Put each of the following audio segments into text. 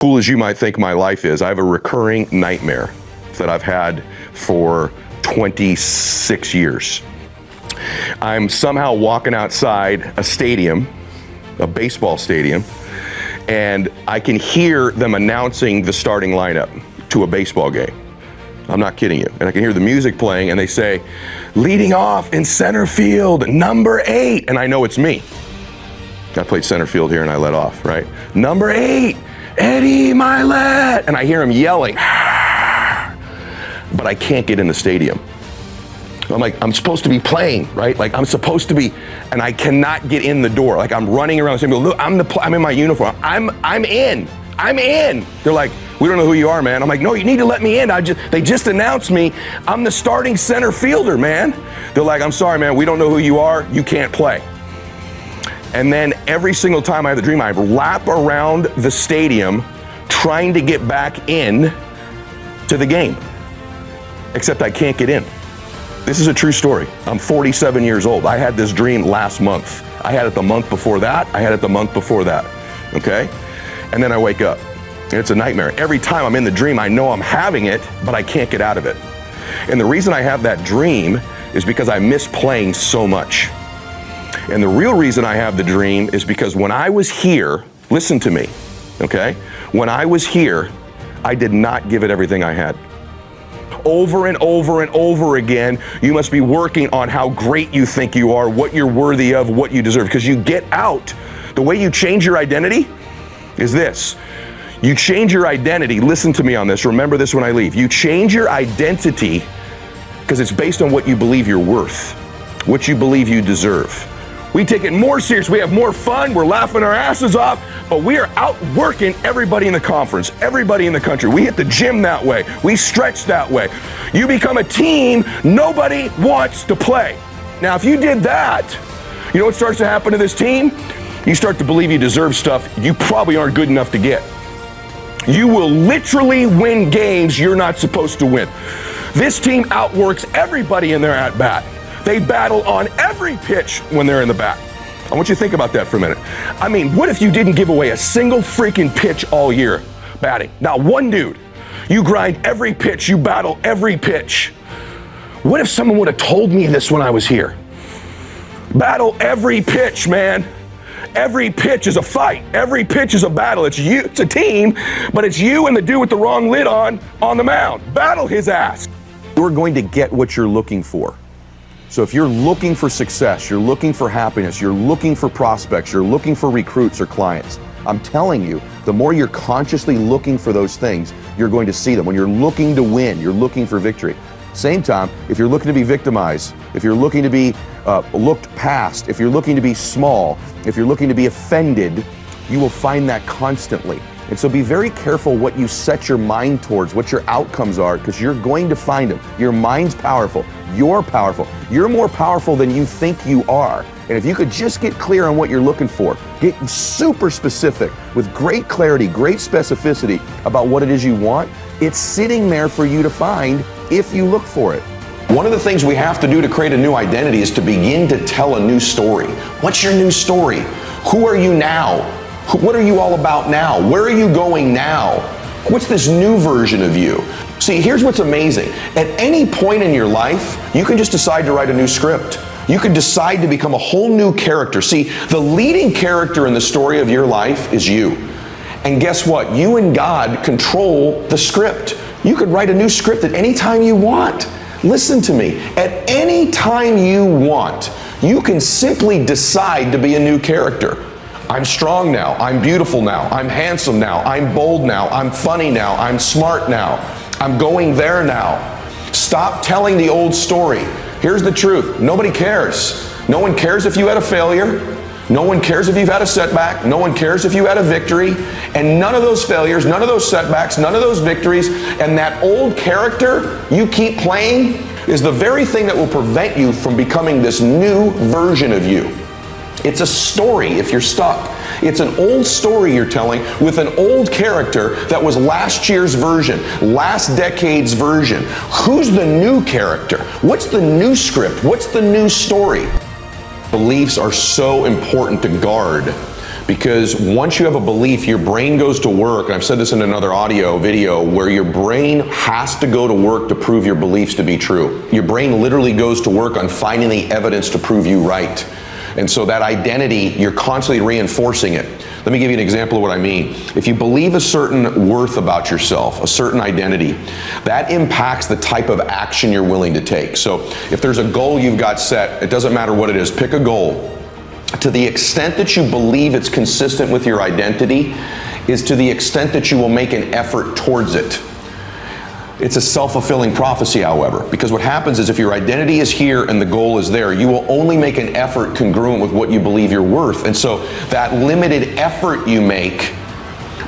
Cool as you might think my life is, I have a recurring nightmare that I've had for 26 years. I'm somehow walking outside a stadium, a baseball stadium, and I can hear them announcing the starting lineup to a baseball game. I'm not kidding you. And I can hear the music playing and they say, leading off in center field, number 8. And I know it's me. I played center field here and I led off, right? Number 8, Eddie Milet. And I hear him yelling, but I can't get in the stadium. I'm like, I'm supposed to be playing, right? Like I'm supposed to be, and I cannot get in the door. Like I'm running around the stadium. Look, I'm in my uniform. I'm in. They're like, we don't know who you are, man. I'm like, no, you need to let me in. They just announced me. I'm the starting center fielder, man. They're like, I'm sorry, man. We don't know who you are. You can't play. And then every single time I have the dream, I lap around the stadium trying to get back in to the game. Except I can't get in. This is a true story. I'm 47 years old. I had this dream last month. I had it the month before that. I had it the month before that. Okay? And then I wake up. And it's a nightmare. Every time I'm in the dream, I know I'm having it, but I can't get out of it. And the reason I have that dream is because I miss playing so much. And the real reason I have the dream is because when I was here, listen to me, okay? When I was here, I did not give it everything I had. Over and over and over again, you must be working on how great you think you are, what you're worthy of, what you deserve. Because you get out, the way you change your identity is this. You change your identity, listen to me on this, remember this when I leave. You change your identity because it's based on what you believe you're worth, what you believe you deserve. We take it more serious, we have more fun, we're laughing our asses off, but we are out working everybody in the conference, everybody in the country. We hit the gym that way, we stretch that way. You become a team nobody wants to play. Now, if you did that, you know what starts to happen to this team? You start to believe you deserve stuff you probably aren't good enough to get. You will literally win games you're not supposed to win. This team outworks everybody in their at-bat. They battle on every pitch when they're in the bat. I want you to think about that for a minute. I mean, what if you didn't give away a single freaking pitch all year batting? Not one dude. You grind every pitch, you battle every pitch. What if someone would have told me this when I was here? Battle every pitch, man. Every pitch is a fight. Every pitch is a battle. It's you, it's a team, but it's you and the dude with the wrong lid on the mound. Battle his ass. You're going to get what you're looking for. So if you're looking for success, you're looking for happiness, you're looking for prospects, you're looking for recruits or clients, I'm telling you, the more you're consciously looking for those things, you're going to see them. When you're looking to win, you're looking for victory. Same time, if you're looking to be victimized, if you're looking to be looked past, if you're looking to be small, if you're looking to be offended, you will find that constantly. And so be very careful what you set your mind towards, what your outcomes are, because you're going to find them. Your mind's powerful. You're powerful. You're more powerful than you think you are. And if you could just get clear on what you're looking for, get super specific with great clarity, great specificity about what it is you want, it's sitting there for you to find if you look for it. One of the things we have to do to create a new identity is to begin to tell a new story. What's your new story? Who are you now? What are you all about now? Where are you going now? What's this new version of you? See, here's what's amazing. At any point in your life, you can just decide to write a new script. You can decide to become a whole new character. See, the leading character in the story of your life is you. And guess what? You and God control the script. You could write a new script at any time you want. Listen to me. At any time you want, you can simply decide to be a new character. I'm strong now, I'm beautiful now, I'm handsome now, I'm bold now, I'm funny now, I'm smart now, I'm going there now. Stop telling the old story. Here's the truth, nobody cares. No one cares if you had a failure, no one cares if you've had a setback, no one cares if you had a victory, and none of those failures, none of those setbacks, none of those victories, and that old character you keep playing is the very thing that will prevent you from becoming this new version of you. It's a story if you're stuck. It's an old story you're telling with an old character that was last year's version, last decade's version. Who's the new character? What's the new script? What's the new story? Beliefs are so important to guard Because once you have a belief, your brain goes to work, and I've said this in another audio video, where your brain has to go to work to prove your beliefs to be true. Your brain literally goes to work on finding the evidence to prove you right. And so that identity, you're constantly reinforcing it. Let me give you an example of what I mean. If you believe a certain worth about yourself, a certain identity, that impacts the type of action you're willing to take. So if there's a goal you've got set, it doesn't matter what it is, pick a goal. To the extent that you believe it's consistent with your identity is to the extent that you will make an effort towards it. It's a self-fulfilling prophecy, however, because what happens is if your identity is here and the goal is there, you will only make an effort congruent with what you believe you're worth. And so that limited effort you make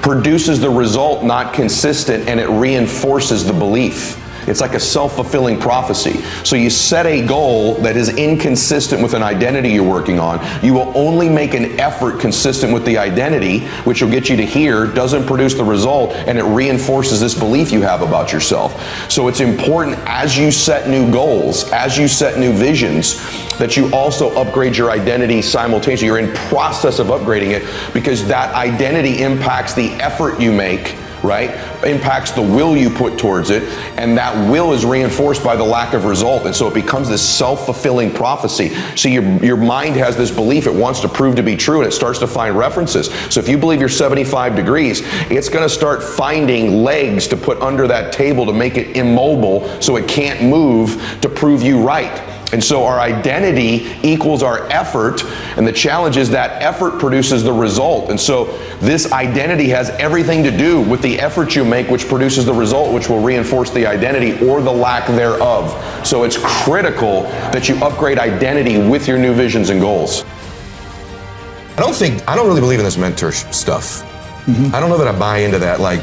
produces the result not consistent, and it reinforces the belief. It's like a self-fulfilling prophecy. So you set a goal that is inconsistent with an identity you're working on. You will only make an effort consistent with the identity, which will get you to here, doesn't produce the result, and it reinforces this belief you have about yourself. So it's important as you set new goals, as you set new visions, that you also upgrade your identity simultaneously. You're in process of upgrading it, because that identity impacts the effort you make, right? Impacts the will you put towards it, and that will is reinforced by the lack of result, and so it becomes this self-fulfilling prophecy. So your mind has this belief it wants to prove to be true, and it starts to find references. So if you believe you're 75 degrees, it's going to start finding legs to put under that table to make it immobile so it can't move to prove you right. And so our identity equals our effort, and the challenge is that effort produces the result. And so this identity has everything to do with the effort you make, which produces the result, which will reinforce the identity or the lack thereof. So it's critical that you upgrade identity with your new visions and goals. I don't really believe in this mentor stuff. I don't know that I buy into that. Like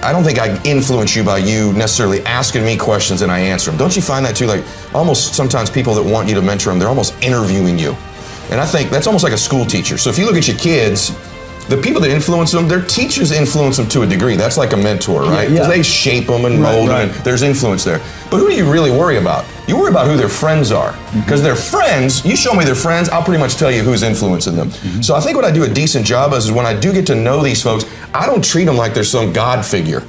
I don't think I influence you by you necessarily asking me questions and I answer them. Don't you find that too? Like almost sometimes people that want you to mentor them, they're almost interviewing you. And I think that's almost like a school teacher. So if you look at your kids, the people that influence them, their teachers influence them to a degree. That's like a mentor, right? Because they shape them and mold them, and there's influence there. But who do you really worry about? You worry about who their friends are. Because their friends, you show me their friends, I'll pretty much tell you who's influencing them. So I think what I do a decent job of is when I do get to know these folks, I don't treat them like they're some God figure,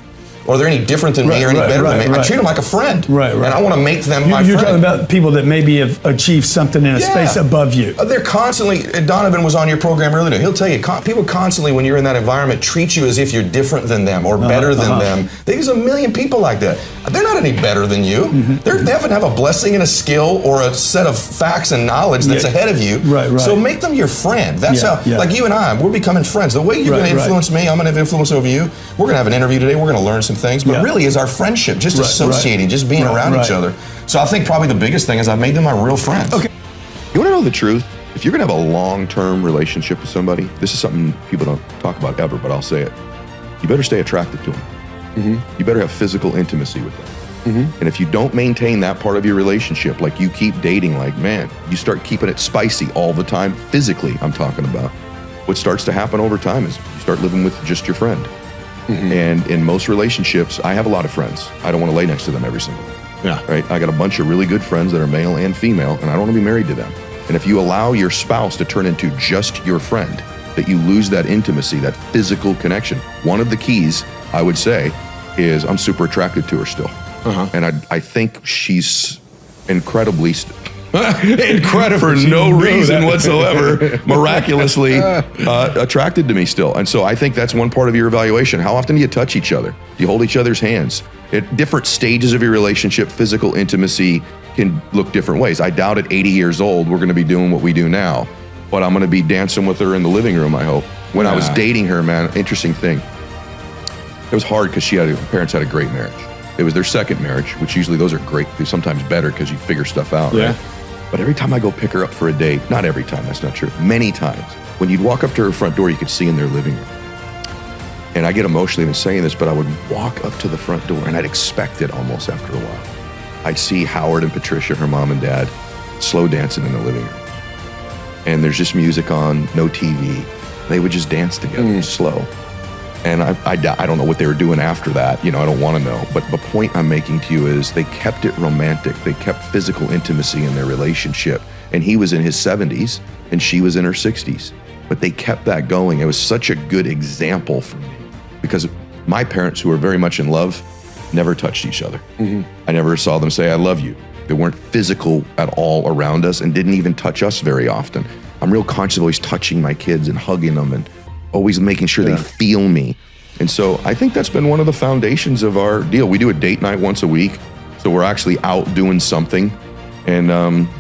or they're any different than me or any better than me. I treat them like a friend. And I want to make them my friend. You're talking about people that maybe have achieved something in a space above you. They're constantly, Donovan was on your program earlier, he'll tell you, people constantly, when you're in that environment, treat you as if you're different than them or better than them. There's a million people like that. They're not any better than you. They haven't have a blessing and a skill or a set of facts and knowledge that's ahead of you. So make them your friend. That's how, like you and I, we're becoming friends. The way you're going to influence me, I'm going to have influence over you. We're going to have an interview today. We're going to learn some things, but really is our friendship, just associating, just being around each other. So I think probably the biggest thing is I've made them my real friends. Okay. You want to know the truth? If you're going to have a long-term relationship with somebody, this is something people don't talk about ever, but I'll say it. You better stay attracted to them. You better have physical intimacy with them. And if you don't maintain that part of your relationship, like you keep dating, like, man, you start keeping it spicy all the time, physically, I'm talking about. What starts to happen over time is you start living with just your friend. And in most relationships, I have a lot of friends. I don't want to lay next to them every single day. Right? I got a bunch of really good friends that are male and female, and I don't want to be married to them. And if you allow your spouse to turn into just your friend, that you lose that intimacy, that physical connection. One of the keys, I would say, is I'm super attracted to her still. And I think she's incredibly for no reason whatsoever, miraculously attracted to me still. And so I think that's one part of your evaluation. How often do you touch each other? Do you hold each other's hands? At different stages of your relationship, physical intimacy can look different ways. I doubt at 80 years old, we're gonna be doing what we do now, but I'm gonna be dancing with her in the living room, I hope. When I was dating her, man, interesting thing. It was hard because her parents had a great marriage. It was their second marriage, which usually those are great, they're sometimes better because you figure stuff out, right? But every time I go pick her up for a date, not every time, that's not true, many times, when you'd walk up to her front door, you could see in their living room. And I get emotional even saying this, but I would walk up to the front door and I'd expect it almost after a while. I'd see Howard and Patricia, her mom and dad, slow dancing in the living room. And there's just music on, no TV. They would just dance together, slow. And I don't know what they were doing after that. You know, I don't want to know. But the point I'm making to you is they kept it romantic. They kept physical intimacy in their relationship. And he was in his 70s and she was in her 60s. but they kept that going. It was such a good example for me because my parents, who were very much in love, never touched each other. I never saw them say, I love you. They weren't physical at all around us and didn't even touch us very often. I'm real conscious of always touching my kids and hugging them and always making sure they feel me. And so I think that's been one of the foundations of our deal. We do a date night once a week. So we're actually out doing something. And,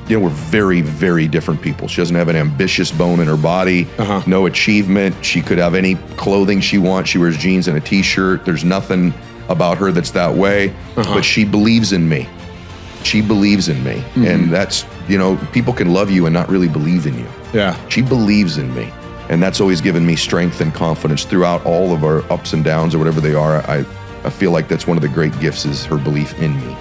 we're very, very different people. She doesn't have an ambitious bone in her body, no achievement. She could have any clothing she wants. She wears jeans and a t-shirt. There's nothing about her that's that way, but she believes in me. She believes in me. And that's, people can love you and not really believe in you. Yeah. She believes in me. And that's always given me strength and confidence throughout all of our ups and downs or whatever they are. I feel like that's one of the great gifts is her belief in me.